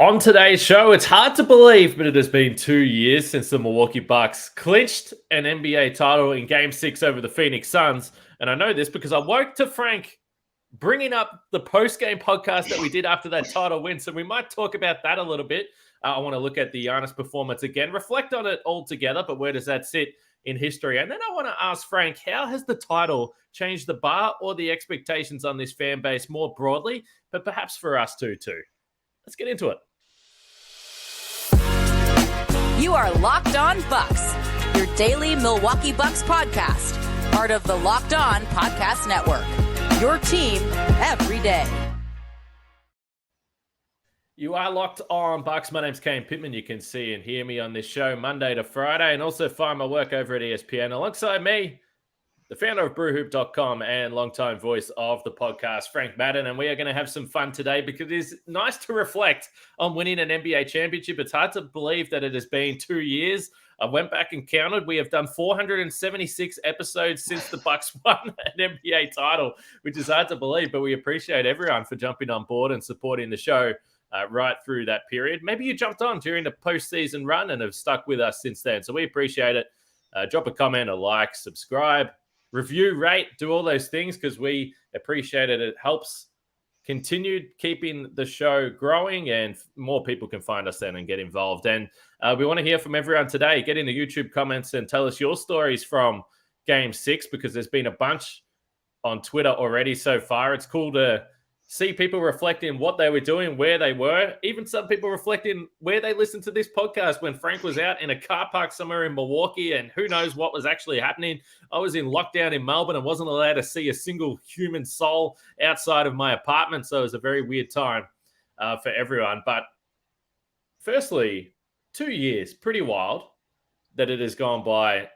On today's show, it's hard to believe, but it has been 2 years since the Milwaukee Bucks clinched an NBA title in Game 6 over the Phoenix Suns. And I know this because I woke to Frank bringing up the post-game podcast that we did after that title win. So we might talk about that a little bit. I want to look at the Giannis performance again, reflect on it all together, but where does that sit in history? And then I want to ask Frank, how has the title changed the bar or the expectations on this fan base more broadly, but perhaps for us too? Let's get into it. You are Locked On Bucks, your daily Milwaukee Bucks podcast, part of the Locked On Podcast Network, your team every day. You are Locked On Bucks. My name's Kane Pittman. You can see and hear me on this show Monday to Friday, and also find my work over at ESPN alongside me, the founder of brewhoop.com and longtime voice of the podcast, Frank Madden. And we are going to have some fun today because it is nice to reflect on winning an NBA championship. It's hard to believe that it has been 2 years. I went back and counted. We have done 476 episodes since the Bucks won an NBA title, which is hard to believe, but we appreciate everyone for jumping on board and supporting the show right through that period. Maybe you jumped on during the postseason run and have stuck with us since then. So we appreciate it. Drop a comment, a like, subscribe, review, rate, do all those things because we appreciate it. It helps continue keeping the show growing and more people can find us then and get involved. And we want to hear from everyone today. Get in the YouTube comments and tell us your stories from Game 6 because there's been a bunch on Twitter already so far. It's cool to see people reflecting what they were doing, where they were, even some people reflecting where they listened to this podcast when Frank was out in a car park somewhere in Milwaukee and who knows what was actually happening. I was in lockdown in Melbourne and wasn't allowed to see a single human soul outside of my apartment, so it was a very weird time for everyone. But firstly, 2 years, pretty wild that it has gone by.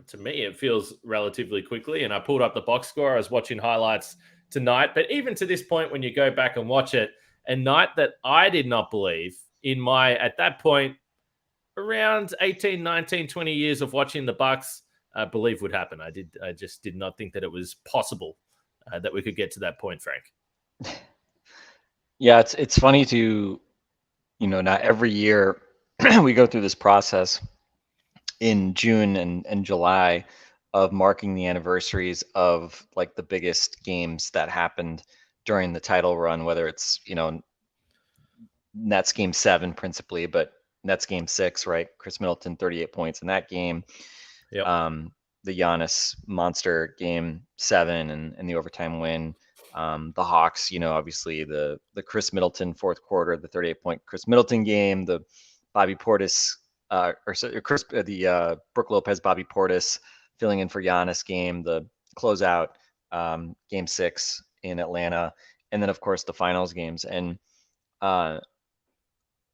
To me, it feels relatively quickly, and I pulled up the box score. I was watching highlights tonight, but even to this point, when you go back and watch it, a night that I did not believe in my, at that point, around 18, 19, 20 years of watching the Bucks, believe would happen. I just did not think that it was possible that we could get to that point, Frank. Yeah, it's funny to, not every year we go through this process in June and July of marking the anniversaries of like the biggest games that happened during the title run, whether it's, Nets game 7 principally, but Nets game 6, right? Chris Middleton, 38 points in that game. Yep. The Giannis monster game 7 and the overtime win. The Hawks, obviously the Chris Middleton fourth quarter, the 38-point Chris Middleton game, the Bobby Portis, the Brook Lopez, Bobby Portis filling in for Giannis game, the closeout game 6 in Atlanta, and then of course the finals games. And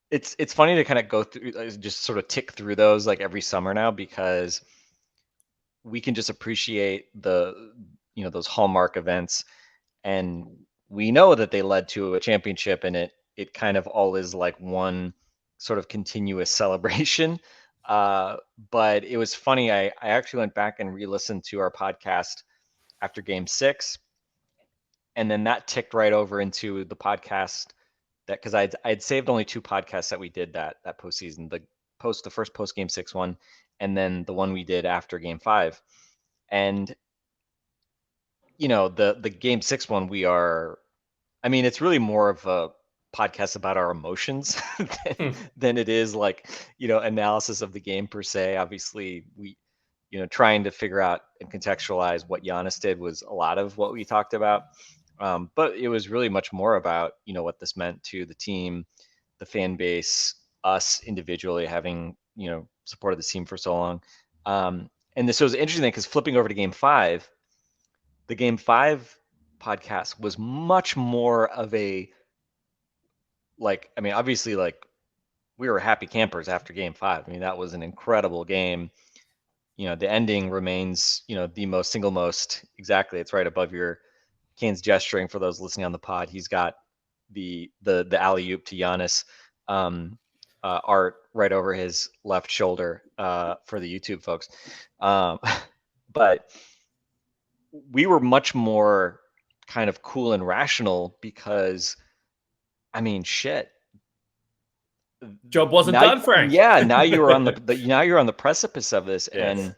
it's funny to kind of go through, just sort of tick through those like every summer now, because we can just appreciate the those hallmark events, and we know that they led to a championship, and it kind of all is like one sort of continuous celebration. But it was funny. I actually went back and re-listened to our podcast after Game 6, and then that ticked right over into the podcast that, because I'd saved only 2 podcasts that we did that postseason, the first post Game 6 one, and then the one we did after Game 5. And the Game 6 one, it's really more of a podcast about our emotions than it is like, analysis of the game per se. Obviously, we, trying to figure out and contextualize what Giannis did was a lot of what we talked about. But it was really much more about, what this meant to the team, the fan base, us individually having, supported the team for so long. And this was interesting because flipping over to Game 5, the Game 5 podcast was much more of a, obviously, we were happy campers after Game 5. That was an incredible game. The ending remains, the single most, exactly. It's right above your Kane's gesturing for those listening on the pod. He's got the alley-oop to Giannis art right over his left shoulder for the YouTube folks. But we were much more kind of cool and rational because, shit, Job wasn't now, done, Frank. Yeah, now you're on now you're on the precipice of this, Yes. and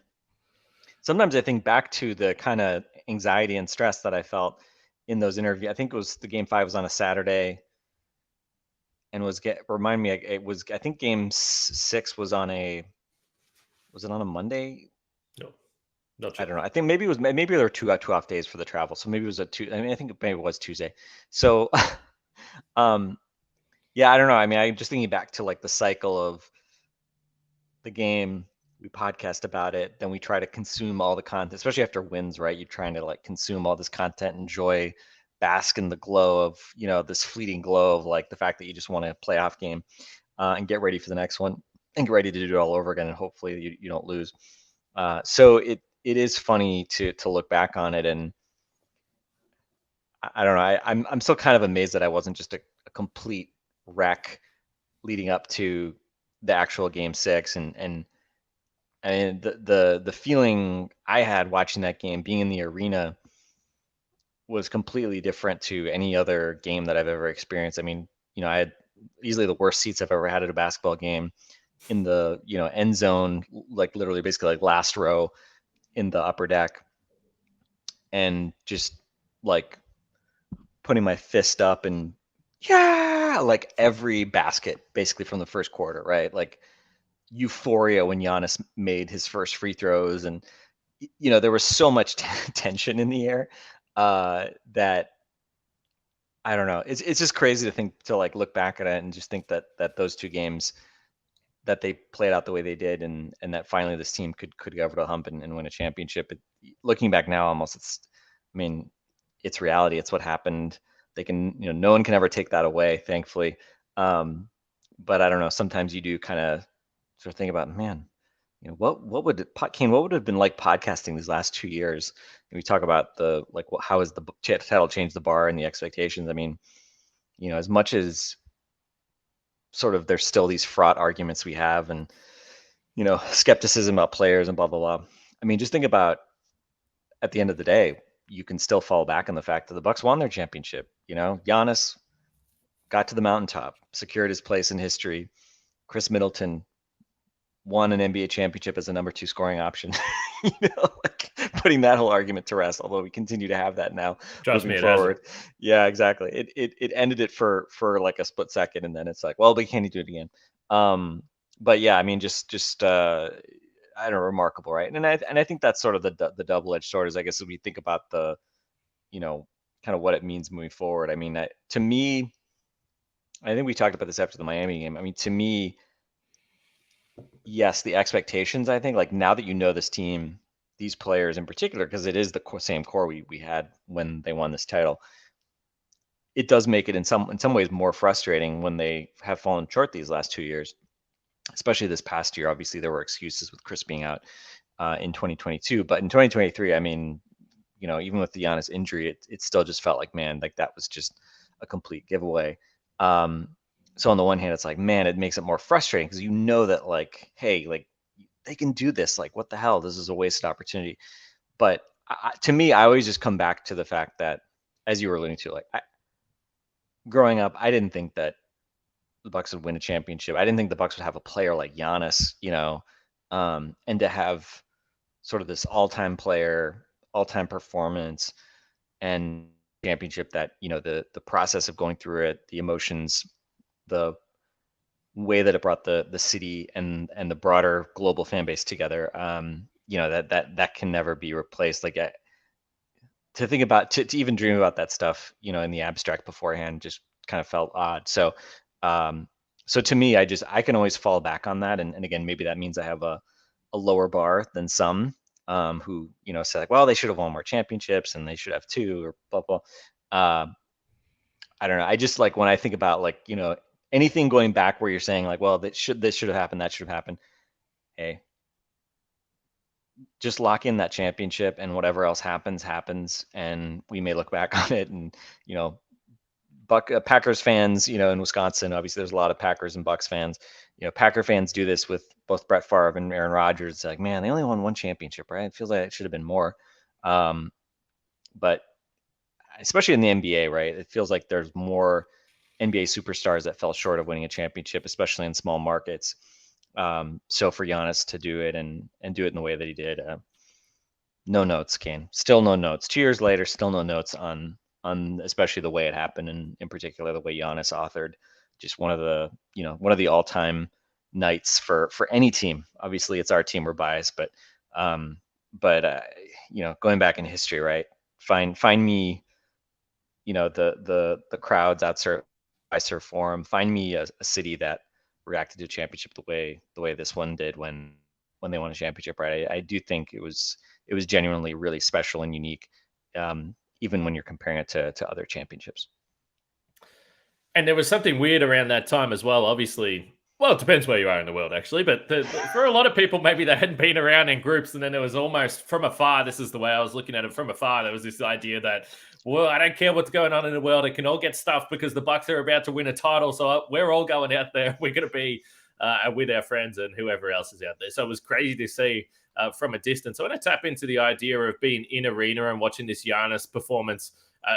sometimes I think back to the kind of anxiety and stress that I felt in those interviews. I think it was the game 5 was on a Saturday, and remind me, it was, I think game 6 was on was it on a Monday? No, not I sure. don't know. I think maybe there were two off days for the travel, so maybe it was I think maybe it was Tuesday. So, yeah, I don't know. I mean, I'm just thinking back to like the cycle of the game. We podcast about it, then we try to consume all the content, especially after wins, right? You're trying to like consume all this content, enjoy, bask in the glow of, this fleeting glow of like the fact that you just want a playoff game, and get ready for the next one and get ready to do it all over again, and hopefully you don't lose. So it is funny to look back on it, and I don't know. I'm still kind of amazed that I wasn't just a complete wreck leading up to the actual game 6, and I mean the feeling I had watching that game, being in the arena, was completely different to any other game that I've ever experienced. I mean, I had easily the worst seats I've ever had at a basketball game, in the end zone, like literally basically like last row in the upper deck, and just like putting my fist up and like every basket basically from the first quarter, right? Like euphoria when Giannis made his first free throws, and there was so much tension in the air, that I don't know. It's just crazy to like look back at it and just think that those two games, that they played out the way they did, and that finally this team could go over the hump and win a championship. Looking back now, almost I mean, it's reality. It's what happened. They can, no one can ever take that away, thankfully. But I don't know. Sometimes you do kind of sort of think about, man, what would Kane, what would have been like podcasting these last 2 years? And we talk about how has the title changed the bar and the expectations? I mean, as much as sort of there's still these fraught arguments we have, and skepticism about players and blah blah blah. I mean, just think about, at the end of the day, you can still fall back on the fact that the Bucks won their championship. Giannis got to the mountaintop, secured his place in history. Chris Middleton won an NBA championship as a number 2 scoring option. Like putting that whole argument to rest, although we continue to have that now. Trust me, moving it forward. Yeah, exactly. It ended it for like a split second, and then it's like, well, but can you do it again? But yeah, I mean, just I don't know, remarkable, right? And I think that's sort of the double-edged sword, is I guess, if we think about the, kind of what it means moving forward. I mean, to me, I think we talked about this after the Miami game. I mean, to me, yes, the expectations, I think, like, now that this team, these players in particular, because it is the same core we had when they won this title, it does make it in some ways more frustrating when they have fallen short these last 2 years, especially this past year. Obviously, there were excuses with Chris being out in 2022, but in 2023, I mean, even with the Giannis injury, it still just felt like, man, like that was just a complete giveaway. So on the one hand, it's like, man, it makes it more frustrating, because that, like, hey, like, they can do this. Like, what the hell? This is a wasted opportunity. But to me, I always just come back to the fact that, as you were alluding to, like, growing up, I didn't think that the Bucks would win a championship. I didn't think the Bucks would have a player like Giannis, and to have sort of this all-time player, all-time performance, and championship, that the process of going through it, the emotions, the way that it brought the city and the broader global fan base together, that can never be replaced. Like, to think about, to even dream about that stuff, in the abstract beforehand, just kind of felt odd. So to me, I can always fall back on that, and again, maybe that means I have a lower bar than some, who say, like, well, they should have won more championships and they should have 2, or blah blah. I don't know. I just, like, when I think about, like, anything going back where you're saying, like, well, this should have happened, that should have happened. Hey, just lock in that championship, and whatever else happens, and we may look back on it, and Packers fans, in Wisconsin, obviously there's a lot of Packers and Bucks fans. Packer fans do this with both Brett Favre and Aaron Rodgers. It's like, man, they only won 1 championship, right? It feels like it should have been more. But especially in the NBA, right? It feels like there's more NBA superstars that fell short of winning a championship, especially in small markets. So for Giannis to do it and do it in the way that he did, no notes, Kane. Still no notes. 2 years later, still no notes on especially the way it happened, and in particular the way Giannis authored just one of the all-time nights for any team. Obviously, it's our team, we're biased, but going back in history, right? Find me, the crowds outside Fiserv Forum. Find me a city that reacted to a championship the way this one did when they won a championship, right? I do think it was genuinely really special and unique, even when you're comparing it to other championships. And there was something weird around that time as well. Obviously, well, it depends where you are in the world, actually. But for a lot of people, maybe they hadn't been around in groups, and then there was almost from afar. This is the way I was looking at it from afar. There was this idea that, well, I don't care what's going on in the world. It can all get stuffed because the Bucks are about to win a title. So we're all going out there. We're going to be with our friends and whoever else is out there. So it was crazy to see from a distance. So I want to tap into the idea of being in arena and watching this Giannis performance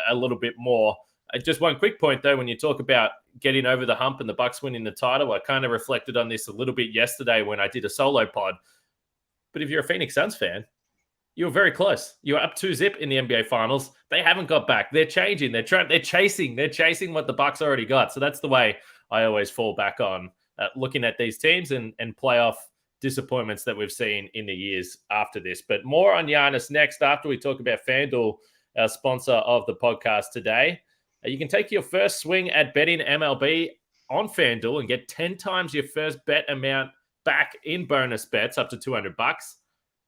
a little bit more. Just one quick point, though, when you talk about getting over the hump and the Bucks winning the title, I kind of reflected on this a little bit yesterday when I did a solo pod. But if you're a Phoenix Suns fan, you were very close. You were up 2-0 in the NBA Finals. They haven't got back. They're changing. They're chasing what the Bucks already got. So that's the way I always fall back on looking at these teams and playoff disappointments that we've seen in the years after this. But more on Giannis next after we talk about FanDuel, our sponsor of the podcast today. You can take your first swing at betting MLB on FanDuel and get 10 times your first bet amount back in bonus bets up to $200.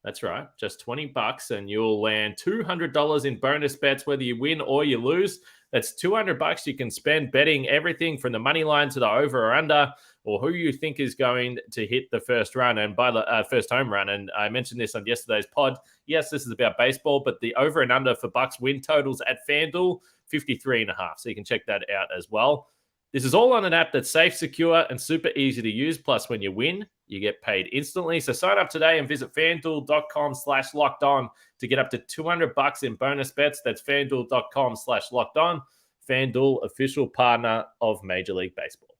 That's right, just $20, and you'll land $200 in bonus bets whether you win or you lose. That's $200 you can spend betting everything from the money line to the over or under, or who you think is going to hit the first run and by the first home run. And I mentioned this on yesterday's pod. Yes, this is about baseball, but the over and under for Bucks win totals at FanDuel, 53.5. So you can check that out as well. This is all on an app that's safe, secure, and super easy to use. Plus, when you win, you get paid instantly. So sign up today and visit FanDuel.com/lockedon to get up to $200 in bonus bets. That's FanDuel.com/lockedon. FanDuel, official partner of Major League Baseball.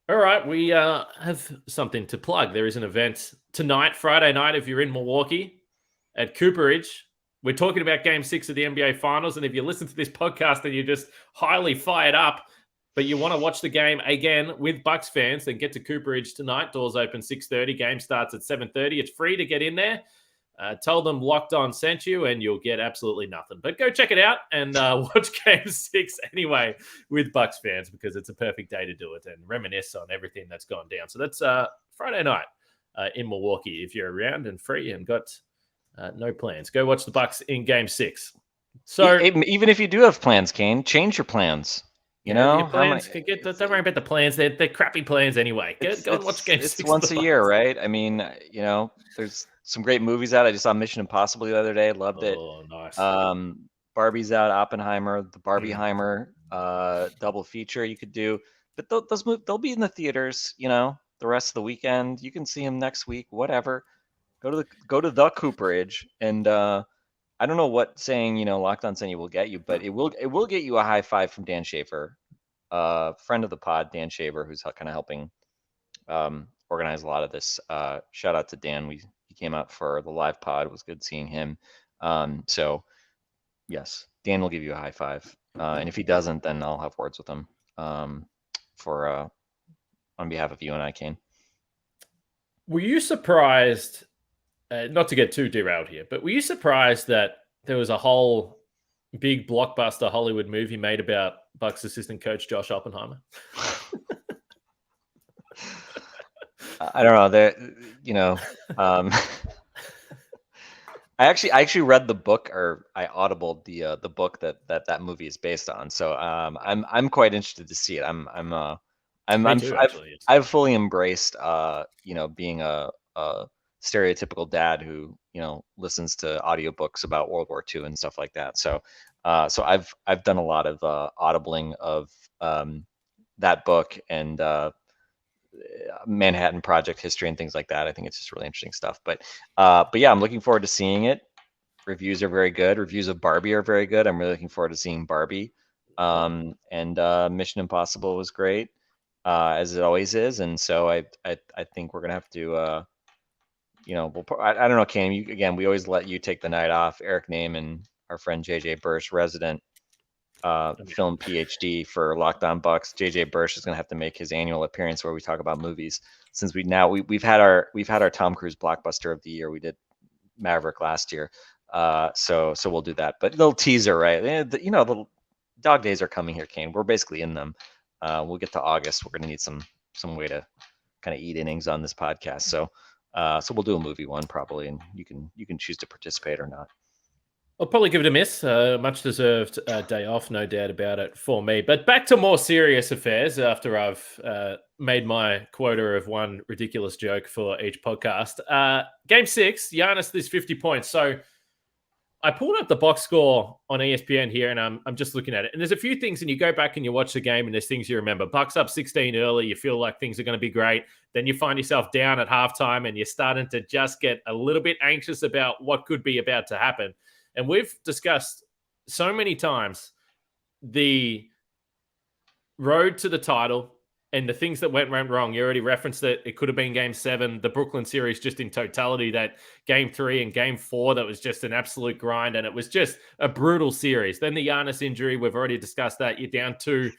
All right, we have something to plug. There is an event tonight, Friday night, if you're in Milwaukee, at Cooperage. We're talking about Game 6 of the NBA Finals, and if you listen to this podcast and you're just highly fired up, but you want to watch the game again with Bucks fans, then get to Cooperage tonight. Doors open 6:30. Game starts at 7:30. It's free to get in there. Tell them Locked On sent you, and you'll get absolutely nothing. But go check it out and watch Game 6 anyway with Bucks fans, because it's a perfect day to do it and reminisce on everything that's gone down. So that's Friday night in Milwaukee. If you're around and free and got no plans, go watch the Bucks in Game 6 So even if you do have plans, Kane, change your plans. You know, your plans, don't worry about the plans. They're crappy plans anyway. Go and watch Game 6. It's once a year, right? I mean, there's some great movies out. I just saw Mission Impossible the other day. Loved it. Oh, nice. Barbie's out. Oppenheimer, the Barbieheimer double feature you could do. But those movies, they'll be in the theaters. The rest of the weekend. You can see them next week. Whatever. Go to the Cooperage, and I don't know what saying Locked On saying will get you, but it will get you a high five from Dan Shaver, friend of the pod, Dan Shaver, who's kind of helping organize a lot of this. Shout out to Dan. He came out for the live pod. It was good seeing him. So yes, Dan will give you a high five, and if he doesn't, then I'll have words with him on behalf of you and I, Kane. Were you surprised? Not to get too derailed here, but were you surprised that there was a whole big blockbuster Hollywood movie made about Bucks assistant coach Josh Oppenheimer? I don't know. I actually read the book, or I audibled the book that movie is based on. So I'm quite interested to see it. I've fully embraced being a stereotypical dad who listens to audiobooks about World War II and stuff like that. So I've done a lot of audibling of that book and Manhattan Project history and things like that. I think it's just really interesting stuff. But yeah, I'm looking forward to seeing it. Reviews are very good. Reviews of Barbie are very good. I'm really looking forward to seeing Barbie. And Mission Impossible was great, as it always is. And so I think we're gonna have to, I don't know, Cam. Again, we always let you take the night off. Eric Name and our friend JJ Birch, resident film PhD for Locked On Bucks. JJ Birch is gonna have to make his annual appearance where we talk about movies. Since we've had our Tom Cruise blockbuster of the year. We did Maverick last year. So we'll do that. But little teaser, right? The dog days are coming here, Kane. We're basically in them. We'll get to August. We're gonna need some way to kind of eat innings on this podcast. So we'll do a movie one probably, and you can choose to participate or not. I'll probably give it a miss. Much deserved day off, no doubt about it for me. But back to more serious affairs after I've made my quota of one ridiculous joke for each podcast. Game 6, Giannis, this 50 points. So I pulled up the box score on ESPN here, and I'm just looking at it. And there's a few things, and you go back and you watch the game, and there's things you remember. Bucks up 16 early. You feel like things are going to be great. Then you find yourself down at halftime, and you're starting to just get a little bit anxious about what could be about to happen. And we've discussed so many times the road to the title and the things that went wrong. You already referenced that it could have been game 7, the Brooklyn series just in totality, that game 3 and game 4, that was just an absolute grind. And it was just a brutal series. Then the Giannis injury, we've already discussed that. You're down 2-0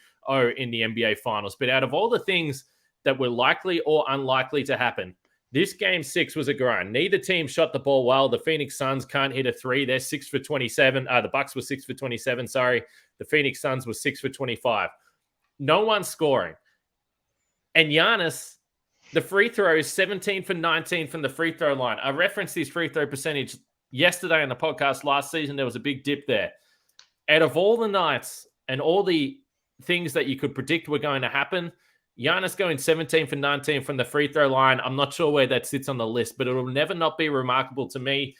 in the NBA finals. But out of all the things that were likely or unlikely to happen, this game 6 was a grind. Neither team shot the ball well. The Phoenix Suns can't hit a 3. They're 6 for 27. The Bucks were 6 for 27. Sorry. The Phoenix Suns were 6 for 25. No one scoring. And Giannis, the free throws, 17 for 19 from the free throw line. I referenced his free throw percentage yesterday on the podcast last season. There was a big dip there. Out of all the nights and all the things that you could predict were going to happen, Giannis going 17 for 19 from the free throw line, I'm not sure where that sits on the list, but it will never not be remarkable to me.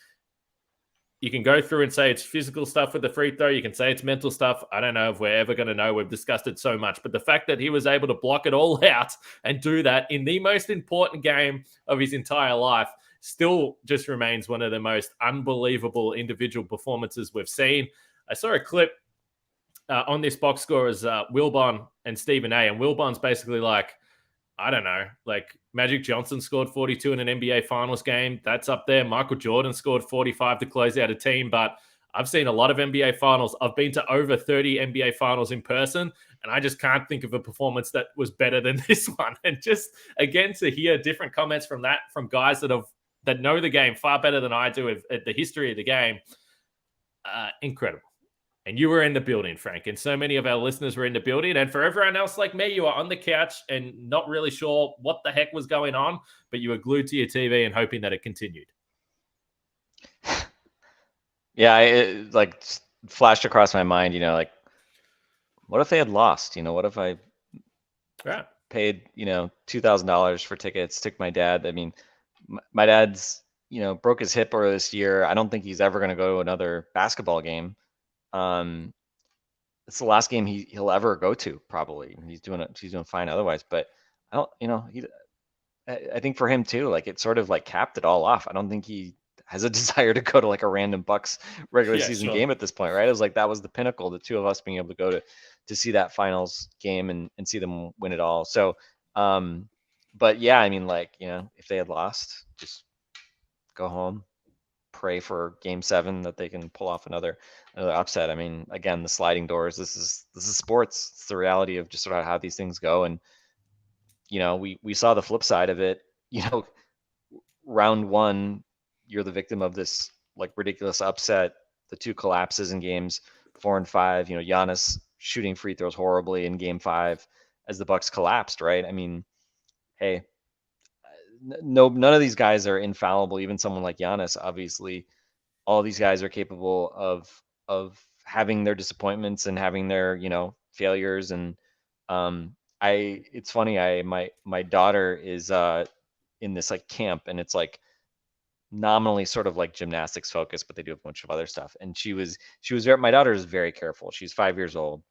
You can go through and say it's physical stuff with the free throw. You can say it's mental stuff. I don't know if we're ever going to know. We've discussed it so much. But the fact that he was able to block it all out and do that in the most important game of his entire life still just remains one of the most unbelievable individual performances we've seen. I saw a clip on this box score as Wilbon and Stephen A. And Wilbon's basically like, I don't know, like Magic Johnson scored 42 in an NBA Finals game. That's up there. Michael Jordan scored 45 to close out a team. But I've seen a lot of NBA Finals. I've been to over 30 NBA Finals in person, and I just can't think of a performance that was better than this one. And just, again, to hear different comments from guys that know the game far better than I do at the history of the game, incredible. And you were in the building, Frank, and so many of our listeners were in the building. And for everyone else like me, you were on the couch and not really sure what the heck was going on, but you were glued to your TV and hoping that it continued. Yeah, it like flashed across my mind, like, what if they had lost? What if I paid, $2,000 for tickets, took my dad? I mean, my dad's, broke his hip earlier this year. I don't think he's ever going to go to another basketball game. It's the last game he'll ever go to, probably. He's doing fine otherwise, but I don't, I think for him too, like, it sort of like capped it all off. I don't think he has a desire to go to like a random Bucks regular season game at this point, right? It was like, that was the pinnacle, the two of us being able to go to see that finals game and see them win it all. So, but yeah, I mean, like, if they had lost, just go home, pray for game 7 that they can pull off another upset. I mean, again, the sliding doors, this is sports. It's the reality of just sort of how these things go. And, we saw the flip side of it, round 1, you're the victim of this like ridiculous upset, the 2 collapses in games 4 and 5, Giannis shooting free throws horribly in game 5 as the Bucks collapsed, right? I mean, hey, none of these guys are infallible. Even someone like Giannis, obviously, all these guys are capable of having their disappointments and having their failures. And it's funny. My daughter is in this like camp, and it's like nominally sort of like gymnastics focused, but they do a bunch of other stuff. And my daughter is very careful. She's 5 years old.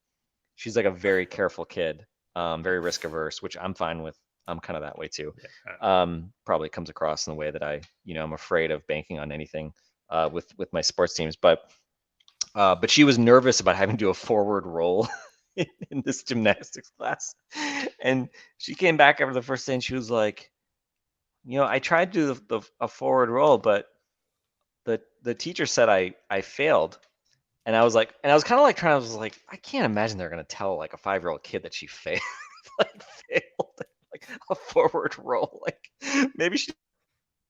She's like a very careful kid, very risk averse, which I'm fine with. I'm kind of that way too. Probably comes across in the way that I'm afraid of banking on anything with my sports teams. But she was nervous about having to do a forward roll in this gymnastics class. And she came back after the first day and she was like, I tried to do a forward roll, but the teacher said I failed. And I was like, I was like, I can't imagine they're gonna tell like a 5-year-old kid that she failed, like failed like a forward roll. Like maybe she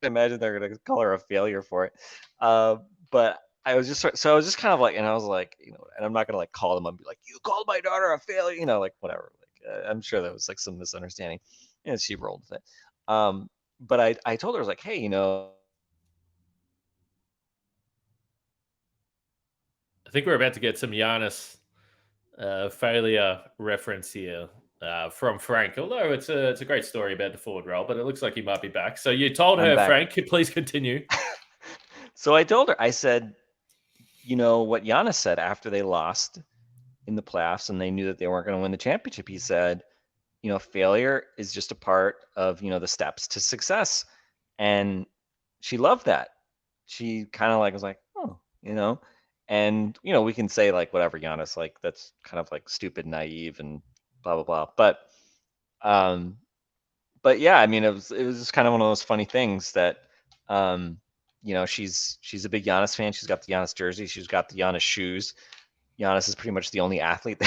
imagine they're gonna call her a failure for it. But I was just so I was just kind of like, and I was like, and I'm not gonna like call them up and be like, you called my daughter a failure, like whatever. Like I'm sure that was like some misunderstanding, and she rolled with it. But I told her, I was like, hey, I think we're about to get some Giannis failure reference here from Frank. Although it's a great story about the forward roll, but it looks like he might be back. So you told I'm her, back. Frank, please continue. So I told her, I said, what Giannis said after they lost in the playoffs and they knew that they weren't going to win the championship. He said, failure is just a part of, the steps to success. And she loved that. She kind of like was like, oh, and we can say like whatever, Giannis, like that's kind of like stupid, naive, and blah blah blah. But yeah, I mean, it was just kind of one of those funny things that, she's a big Giannis fan. She's got the Giannis jersey. She's got the Giannis shoes. Giannis is pretty much the only athlete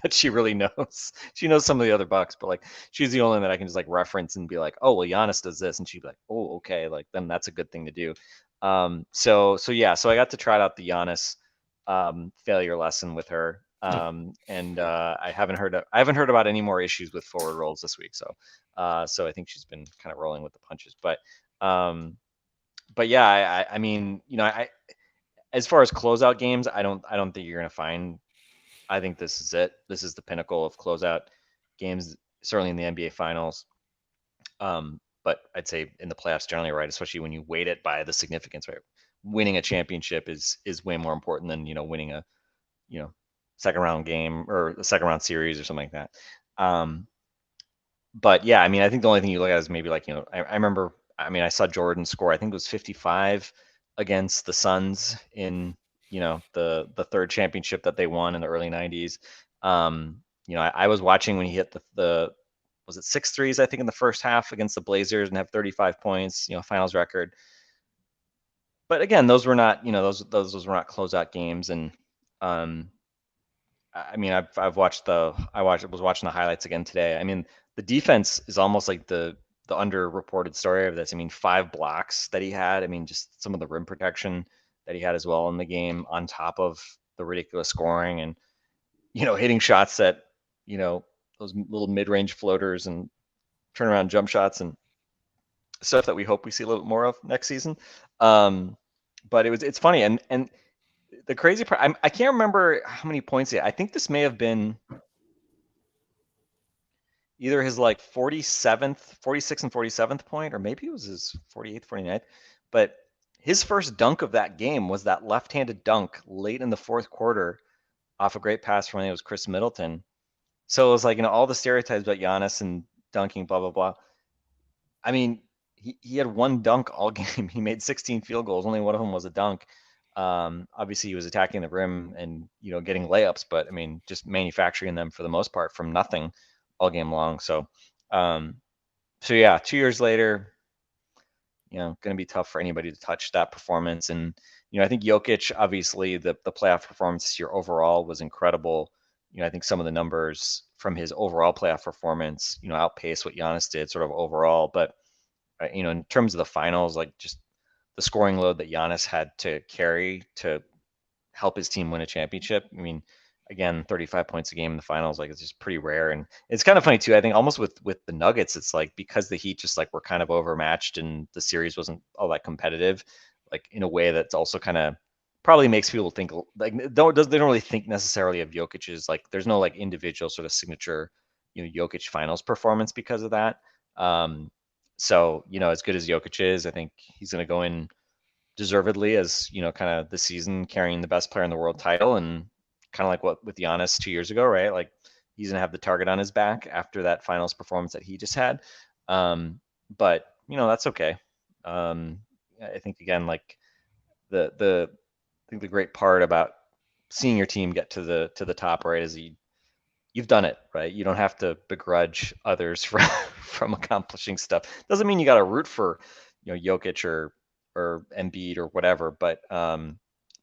that she really knows. She knows some of the other Bucks, but like she's the only one that I can just like reference and be like, oh well, Giannis does this, and she'd be like, oh okay, like then that's a good thing to do. So I got to try out the Giannis failure lesson with her, and I haven't heard about any more issues with forward rolls this week. So I think she's been kind of rolling with the punches, but yeah, I mean, as far as closeout games, I don't think you're going to find. I think this is it. This is the pinnacle of closeout games, certainly in the NBA Finals. But I'd say in the playoffs generally, right? Especially when you weight it by the significance, right? Winning a championship is way more important than winning a second round game or a second round series or something like that. But yeah, I mean, I think the only thing you look at is maybe like I remember. I mean, I saw Jordan score. I think it was 55 against the Suns in the third championship that they won in the early 90s. I was watching when he hit the was it 6 threes, I think, in the first half against the Blazers and have 35 points, finals record. But again, those were not, those were not closeout games. And I mean, I was watching the highlights again today. I mean, the defense is almost like the underreported story of this. I mean, 5 blocks that he had. I mean, just some of the rim protection that he had as well in the game, on top of the ridiculous scoring and hitting shots that those little mid-range floaters and turnaround jump shots and stuff that we hope we see a little bit more of next season. But it's funny, and the crazy part, I can't remember how many points he had. I think this may have been either his like 46th and 47th point, or maybe it was his 48th, 49th. But his first dunk of that game was that left-handed dunk late in the fourth quarter off a great pass from, I think it was Chris Middleton. So it was like, all the stereotypes about Giannis and dunking, blah, blah, blah. I mean, he had one dunk all game. He made 16 field goals. Only one of them was a dunk. Obviously, he was attacking the rim and, getting layups, but I mean, just manufacturing them for the most part from nothing all game long. So yeah, 2 years later, going to be tough for anybody to touch that performance. And, I think Jokic, obviously the playoff performance this year overall was incredible. I think some of the numbers from his overall playoff performance, outpace what Giannis did sort of overall. But, in terms of the finals, like just the scoring load that Giannis had to carry to help his team win a championship. I mean, again, 35 points a game in the finals, like it's just pretty rare. And it's kind of funny too. I think almost with the Nuggets, it's like because the Heat just like were kind of overmatched and the series wasn't all that competitive, like in a way that's also kind of probably makes people think like they don't really think necessarily of Jokic's, like there's no like individual sort of signature, Jokic finals performance because of that. So, as good as Jokic is, I think he's going to go in deservedly as, kind of the season carrying the best player in the world title, and kind of like what with Giannis 2 years ago, right? Like he's going to have the target on his back after that finals performance that he just had. But, that's okay. I think again, like I think the great part about seeing your team get to the top, right, is you've done it, right? You don't have to begrudge others from accomplishing stuff. Doesn't mean you got to root for, Jokic or Embiid or whatever, but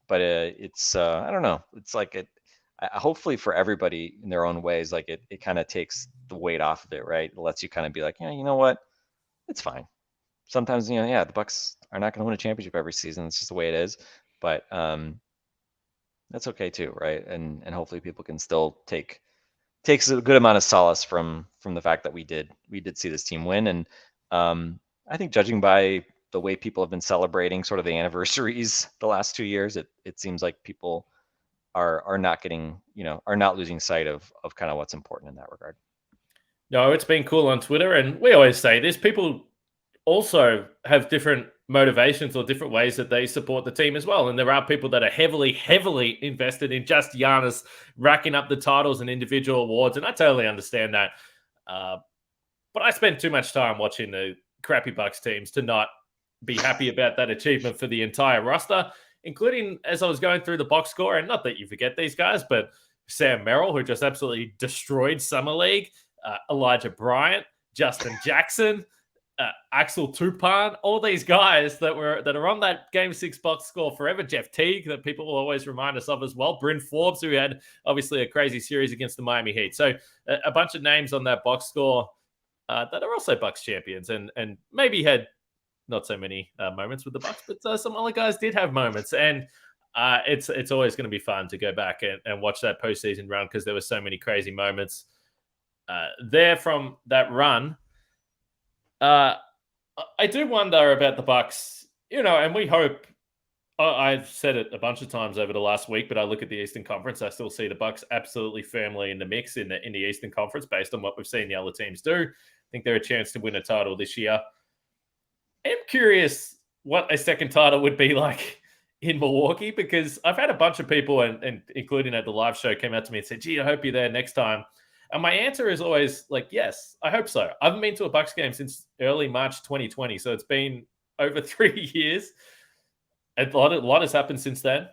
it's I don't know. It's like hopefully for everybody in their own ways, like it kind of takes the weight off of it, right? It lets you kind of be like, yeah, you know what? It's fine. Sometimes, the Bucks are not going to win a championship every season. It's just the way it is. But that's okay too, right? And hopefully people can still takes a good amount of solace from the fact that we did see this team win. And I think judging by the way people have been celebrating sort of the anniversaries the last 2 years, it seems like people are not getting, are not losing sight of kind of what's important in that regard. No, it's been cool on Twitter, and we always say this. People also have different motivations or different ways that they support the team as well. And there are people that are heavily, heavily invested in just Giannis racking up the titles and individual awards. And I totally understand that. But I spend too much time watching the crappy Bucks teams to not be happy about that achievement for the entire roster, including as I was going through the box score. And not that you forget these guys, but Sam Merrill, who just absolutely destroyed Summer League, Elijah Bryant, Justin Jackson, Axel Tupan, all these guys that are on that Game 6 box score forever. Jeff Teague, that people will always remind us of as well. Bryn Forbes, who had obviously a crazy series against the Miami Heat. So a bunch of names on that box score that are also Bucks champions, and maybe had not so many moments with the Bucks, but some other guys did have moments. And it's always going to be fun to go back and watch that postseason run, because there were so many crazy moments there from that run. I do wonder about the Bucks, and we hope. I've said it a bunch of times over the last week, but I look at the Eastern Conference. I still see the Bucks absolutely firmly in the mix in the Eastern Conference, based on what we've seen the other teams do. I think they're a chance to win a title this year. I'm curious what a second title would be like in Milwaukee, because I've had a bunch of people, and including at the live show, came out to me and said, "Gee, I hope you're there next time." And my answer is always like, yes, I hope so. I haven't been to a Bucks game since early March 2020. So it's been over 3 years. A lot has happened since then.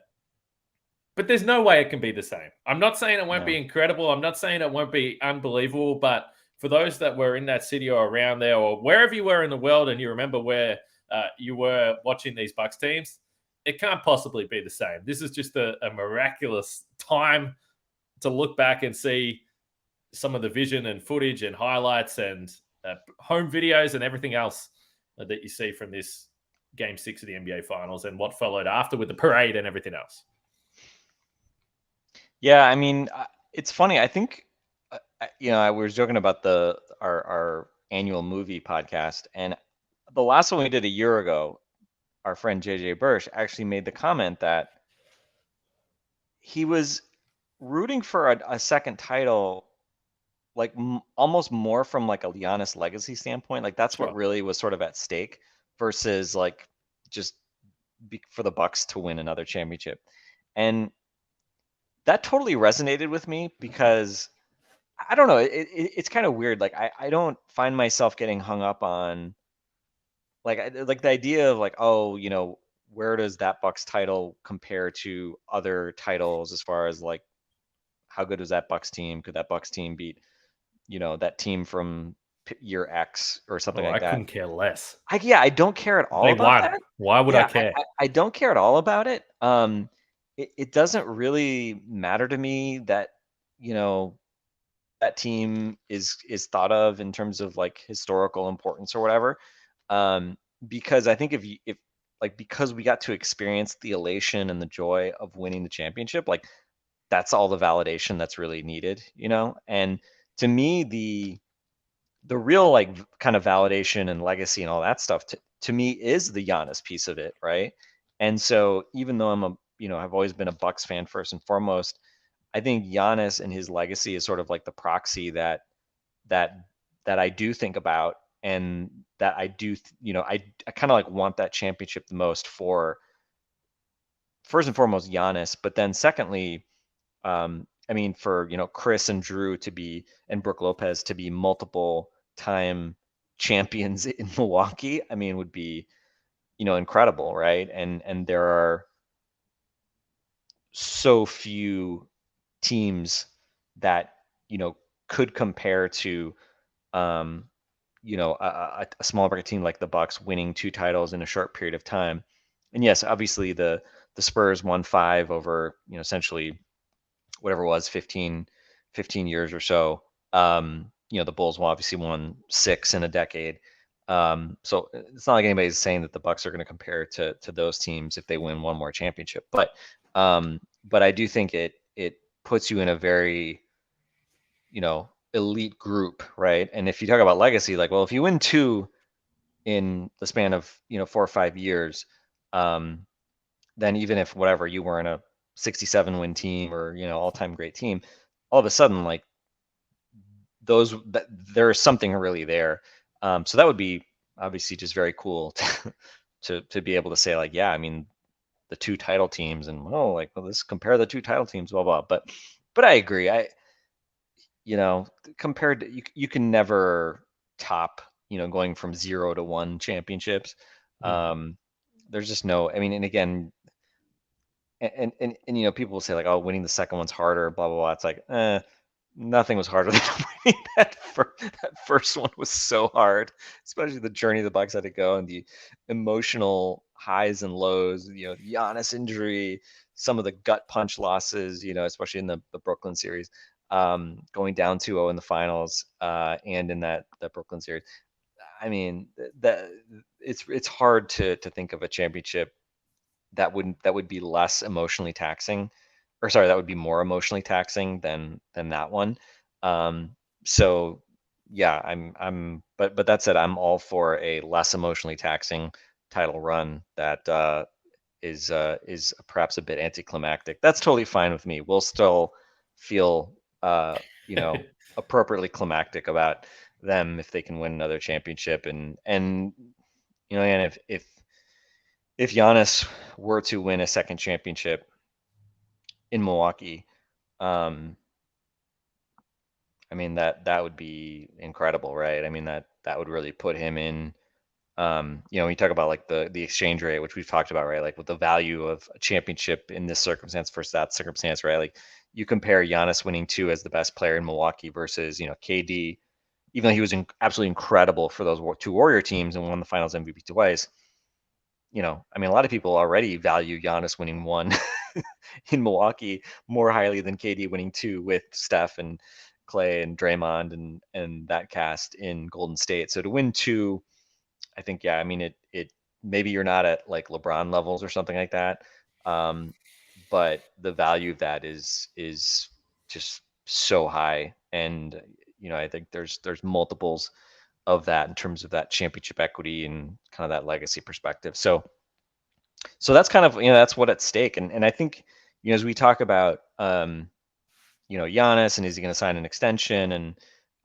But there's no way it can be the same. I'm not saying it won't be incredible. I'm not saying it won't be unbelievable. But for those that were in that city or around there, or wherever you were in the world, and you remember where you were watching these Bucks teams, it can't possibly be the same. This is just a miraculous time to look back and see some of the vision and footage and highlights and home videos and everything else that you see from this Game 6 of the NBA Finals, and what followed after with the parade and everything else. Yeah, I mean, it's funny. I think, I was joking about our annual movie podcast, and the last one we did a year ago, our friend JJ Birch actually made the comment that he was rooting for a second title, like almost more from like a Giannis legacy standpoint. Like that's what really was sort of at stake, versus like just for the Bucks to win another championship. And that totally resonated with me, because I don't know, it's kind of weird. Like I don't find myself getting hung up on like the idea of like, oh, where does that Bucks title compare to other titles, as far as like how good was that Bucks team? Could that Bucks team beat that team from year X or something like that? I couldn't care less. I don't care at all about that. Why would I care? I don't care at all about it. It doesn't really matter to me that that team is thought of in terms of like historical importance or whatever. Because I think if because we got to experience the elation and the joy of winning the championship, like that's all the validation that's really needed, and to me, the real like kind of validation and legacy and all that stuff to me is the Giannis piece of it, right? And so even though I've always been a Bucks fan first and foremost, I think Giannis and his legacy is sort of like the proxy that I do think about, and that I do, I kind of like want that championship the most for, first and foremost, Giannis, but then secondly, for Chris and Drew and Brooke Lopez to be multiple time champions in Milwaukee, would be incredible, right? And there are so few teams that could compare to, a small market team like the Bucks winning 2 titles in a short period of time. And yes, obviously the Spurs won 5 over, essentially whatever it was, 15 years or so. The Bulls obviously won 6 in a decade. So it's not like anybody's saying that the Bucks are going to compare to those teams if they win one more championship. But I do think it puts you in a very, elite group, right? And if you talk about legacy, like, well, if you win 2 in the span of 4 or 5 years, then even if whatever you were in a 67 win team or all-time great team, all of a sudden like there is something really there. So that would be obviously just very cool to be able to say like, yeah, I mean the 2 title teams and let's compare the 2 title teams, blah blah. But I agree. Compared to you can never top going from 0 to 1 championships. There's just no. I mean, and again, and people will say like, oh, winning the second one's harder, blah blah blah. It's like, nothing was harder than winning that first one was so hard, especially the journey the Bucks had to go and the emotional highs and lows. Giannis injury, some of the gut punch losses. Especially in the Brooklyn series, going down 2-0 in the finals, and in the Brooklyn series. I mean, that it's hard to think of a championship that would be less emotionally taxing, or sorry, that would be more emotionally taxing than that one. So yeah, but that said, I'm all for a less emotionally taxing title run that is perhaps a bit anticlimactic. That's totally fine with me. We'll still feel appropriately climactic about them if they can win another championship, and if Giannis were to win a second championship in Milwaukee, I mean that would be incredible, right? I mean that would really put him in. When you talk about like the exchange rate, which we've talked about, right? Like with the value of a championship in this circumstance versus that circumstance, right? Like you compare Giannis winning 2 as the best player in Milwaukee versus KD, even though he was absolutely incredible for those 2 Warrior teams and won the Finals MVP twice. I mean, a lot of people already value Giannis winning 1 in Milwaukee more highly than KD winning 2 with Steph and Clay and Draymond and that cast in Golden State. So to win 2, I think, yeah, I mean, it maybe you're not at like LeBron levels or something like that. But the value of that is just so high. And, I think there's multiples of that in terms of that championship equity and kind of that legacy perspective. So that's kind of, that's what at stake. And I think, as we talk about, Giannis and is he going to sign an extension? And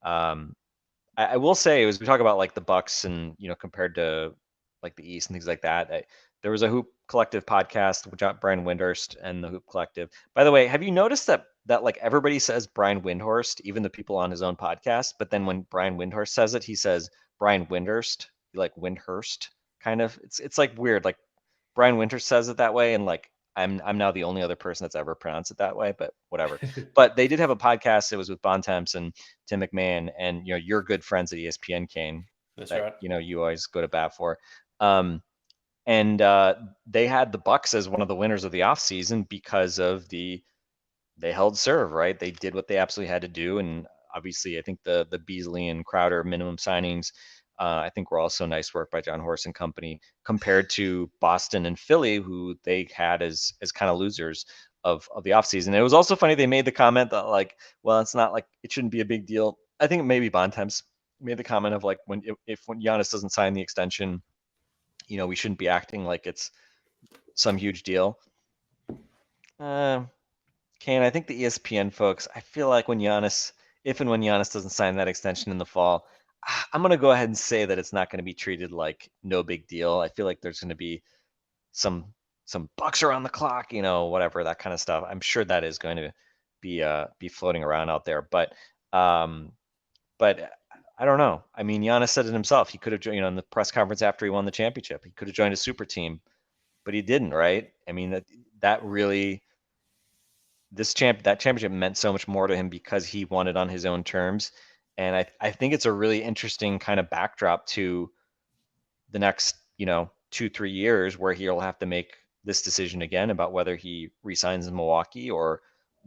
I will say, as we talk about like the Bucks and, compared to like the East and things like that, there was a Hoop Collective podcast with Brian Windhorst and the Hoop Collective. By the way, have you noticed that like everybody says Brian Windhorst, even the people on his own podcast, but then when Brian Windhorst says it, he says Brian Windhorst, like Windhurst, kind of. It's like weird. Like Brian Windhorst says it that way, and like I'm now the only other person that's ever pronounced it that way, but whatever. But they did have a podcast. It was with Bontemps and Tim McMahon, and you're good friends at ESPN, Kane. That's right. You always go to bat for. And they had the Bucks as one of the winners of the offseason because of they held serve, right? They did what they absolutely had to do, and obviously, I think the Beasley and Crowder minimum signings, I think were also nice work by John Horse and company compared to Boston and Philly, who they had as kind of losers of the offseason. It was also funny they made the comment that like, well, it's not like it shouldn't be a big deal. I think maybe Bontemps made the comment of like when Giannis doesn't sign the extension, we shouldn't be acting like it's some huge deal. Kane, I think the ESPN folks, I feel like if and when Giannis doesn't sign that extension in the fall, I'm going to go ahead and say that it's not going to be treated like no big deal. I feel like there's going to be some bucks around the clock, whatever, that kind of stuff. I'm sure that is going to be floating around out there. But I don't know. I mean, Giannis said it himself. He could have joined, in the press conference after he won the championship. He could have joined a super team, but he didn't, right? I mean, that really that championship meant so much more to him because he won it on his own terms. And I think it's a really interesting kind of backdrop to the next, 2-3 years where he'll have to make this decision again about whether he resigns in Milwaukee or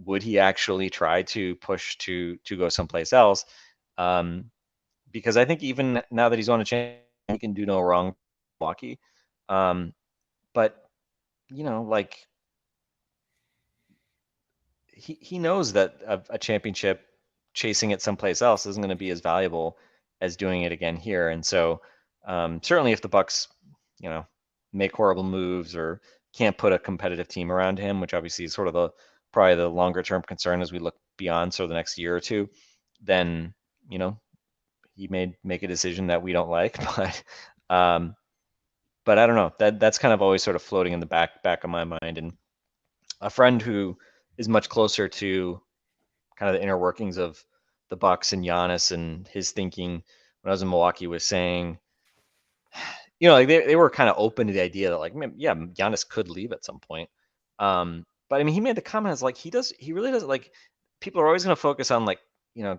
would he actually try to push to go someplace else. Because I think even now that he's won a championship, he can do no wrong in Milwaukee. But like he knows that a championship, chasing it someplace else, isn't going to be as valuable as doing it again here. And so certainly if the Bucks, make horrible moves or can't put a competitive team around him, which obviously is sort of probably the longer term concern as we look beyond sort of the next year or two, then, he may make a decision that we don't like, but I don't know, that's kind of always sort of floating in the back of my mind. And a friend who is much closer to kind of the inner workings of the Bucks and Giannis and his thinking when I was in Milwaukee was saying, like they were kind of open to the idea that, like, yeah, Giannis could leave at some point. But I mean, he made the comment as like he really does, like, people are always going to focus on, like,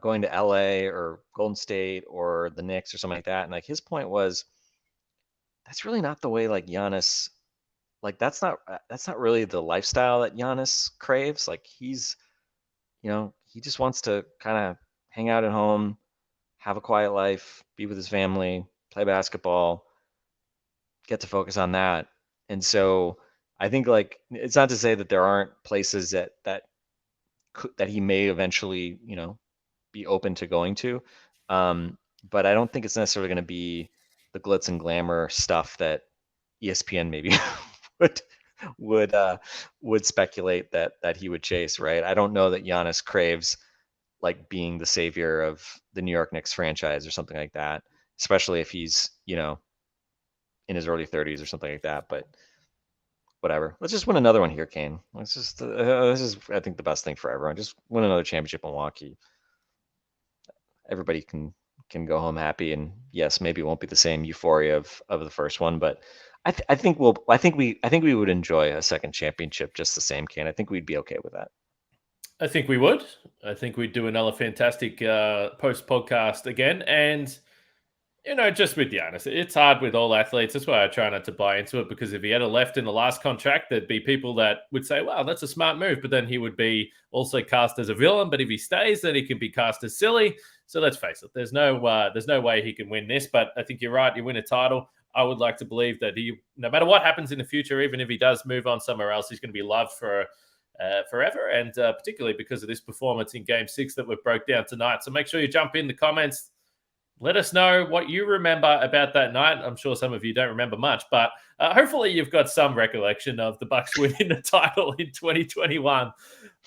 going to LA or Golden State or the Knicks or something like that. And like his point was, that's really not the way, like, Giannis, like that's not really the lifestyle that Giannis craves. Like he's, he just wants to kind of hang out at home, have a quiet life, be with his family, play basketball, get to focus on that. And so I think, like, it's not to say that there aren't places that he may eventually, be open to going to. But I don't think it's necessarily going to be the glitz and glamour stuff that ESPN maybe would speculate that he would chase, right? I don't know that Giannis craves, like, being the savior of the New York Knicks franchise or something like that, especially if he's, in his early 30s or something like that. But whatever. Let's just win another one here, Kane. Let's just this is, I think, the best thing for everyone. Just win another championship in Milwaukee. Everybody can go home happy, and yes, maybe it won't be the same euphoria of the first one, but I think we would enjoy a second championship just the same, Kane. I think we'd be okay with that. I think we would. I think we'd do another fantastic post podcast again. And, just with Giannis, it's hard with all athletes. That's why I try not to buy into it, because if he had left in the last contract, there'd be people that would say, wow, that's a smart move. But then he would be also cast as a villain. But if he stays, then he can be cast as silly. So let's face it, there's no way he can win this. But I think you're right. You win a title. I would like to believe that he, no matter what happens in the future, even if he does move on somewhere else, he's going to be loved for forever, and particularly because of this performance in Game 6 that we've broke down tonight. So make sure you jump in the comments. Let us know what you remember about that night. I'm sure some of you don't remember much, but hopefully you've got some recollection of the Bucks winning the title in 2021.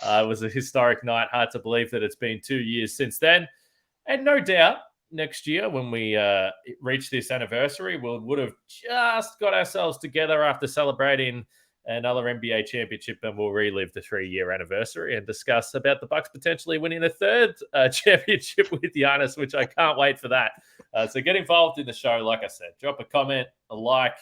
It was a historic night. Hard to believe that it's been 2 years since then. And no doubt next year when we reach this anniversary, we would have just got ourselves together after celebrating another NBA championship, and we'll relive the 3-year anniversary and discuss about the Bucks potentially winning a third championship with Giannis, which I can't wait for that. So get involved in the show. Like I said, drop a comment, a like,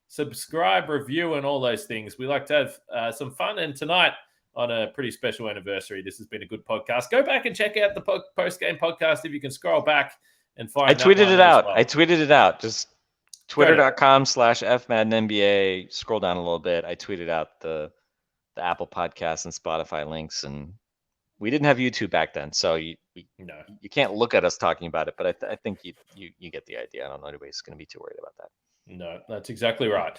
subscribe, review, and all those things. We like to have some fun. And tonight, on a pretty special anniversary, this has been a good podcast. Go back and check out the post-game podcast if you can scroll back and find. I tweeted it out. Well. I tweeted it out. Just Twitter.com/FMaddenNBA. Scroll down a little bit. I tweeted out the Apple Podcasts and Spotify links, and we didn't have YouTube back then, so you can't look at us talking about it. But I think you get the idea. I don't know anybody's going to be too worried about that. No, that's exactly right.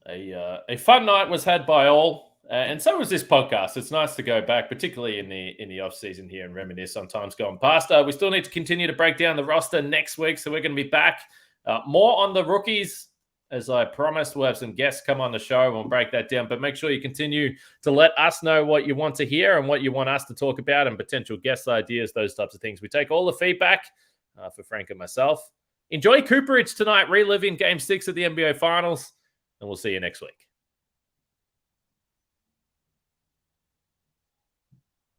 A fun night was had by all, and so was this podcast. It's nice to go back, particularly in the off season here, and reminisce on times gone past. We still need to continue to break down the roster next week, so we're going to be back. More on the rookies, as I promised. We'll have some guests come on the show and we'll break that down. But make sure you continue to let us know what you want to hear and what you want us to talk about, and potential guest ideas, those types of things. We take all the feedback for Frank and myself. Enjoy Cooperage tonight, reliving Game 6 of the NBA Finals, and we'll see you next week.